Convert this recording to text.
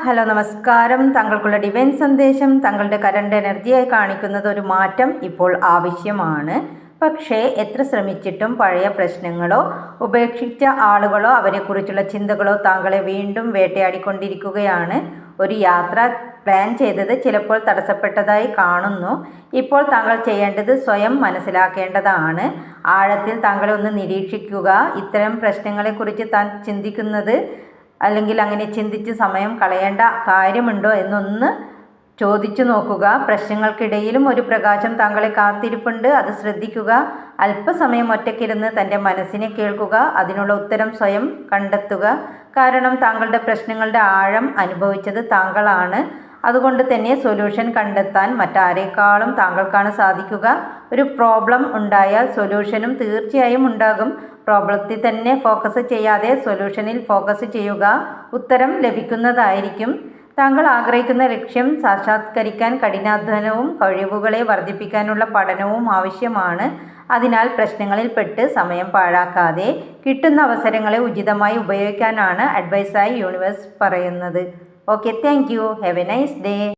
Hello നമസ്കാരം. താങ്കൾക്കുള്ള divine സന്ദേശം താങ്കളുടെ കറണ്ട് എനർജിയായി കാണിക്കുന്നത് ഒരു മാറ്റം ഇപ്പോൾ ആവശ്യമാണ്. പക്ഷേ എത്ര ശ്രമിച്ചിട്ടും പഴയ പ്രശ്നങ്ങളോ ഉപേക്ഷിച്ച ആളുകളോ അവരെക്കുറിച്ചുള്ള ചിന്തകളോ താങ്കളെ വീണ്ടും വേട്ടയാടിക്കൊണ്ടിരിക്കുകയാണ്. ഒരു യാത്ര പ്ലാൻ ചെയ്തത് ചിലപ്പോൾ തടസ്സപ്പെട്ടതായി കാണുന്നു. ഇപ്പോൾ താങ്കൾ ചെയ്യേണ്ടത് സ്വയം മനസ്സിലാക്കേണ്ടതാണ്. ആഴത്തിൽ താങ്കളെ ഒന്ന് നിരീക്ഷിക്കുക. ഇത്തരം പ്രശ്നങ്ങളെക്കുറിച്ച് താൻ ചിന്തിക്കുന്നത് അല്ലെങ്കിൽ അങ്ങനെ ചിന്തിച്ച് സമയം കളയേണ്ട കാര്യമുണ്ടോ എന്നൊന്ന് ചോദിച്ചു നോക്കുക. പ്രശ്നങ്ങൾക്കിടയിലും ഒരു പ്രകാശം താങ്കളെ കാത്തിരിപ്പുണ്ട്, അത് ശ്രദ്ധിക്കുക. അല്പസമയം ഒറ്റയ്ക്കിരുന്ന് തൻ്റെ മനസ്സിനെ കേൾക്കുക, അതിനുള്ള ഉത്തരം സ്വയം കണ്ടെത്തുക. കാരണം താങ്കളുടെ പ്രശ്നങ്ങളുടെ ആഴം അനുഭവിച്ചത് താങ്കളാണ്. അതുകൊണ്ട് തന്നെ സൊല്യൂഷൻ കണ്ടെത്താൻ മറ്റാരേക്കാളും താങ്കൾക്കാണ് സാധിക്കുക. ഒരു പ്രോബ്ലം ഉണ്ടായാൽ സൊല്യൂഷനും തീർച്ചയായും ഉണ്ടാകും. പ്രോബ്ലത്തിൽ തന്നെ ഫോക്കസ് ചെയ്യാതെ സൊല്യൂഷനിൽ ഫോക്കസ് ചെയ്യുക, ഉത്തരം ലഭിക്കുന്നതായിരിക്കും. താങ്കൾ ആഗ്രഹിക്കുന്ന ലക്ഷ്യം സാക്ഷാത്കരിക്കാൻ കഠിനാധ്വാനവും കഴിവുകളെ വർദ്ധിപ്പിക്കാനുള്ള പഠനവും ആവശ്യമാണ്. അതിനാൽ പ്രശ്നങ്ങളിൽ പെട്ട് സമയം പാഴാക്കാതെ കിട്ടുന്ന അവസരങ്ങളെ ഉചിതമായി ഉപയോഗിക്കാനാണ് അഡ്വൈസായി യൂണിവേഴ്സ് പറയുന്നത്. Okay, thank you. Have A nice day.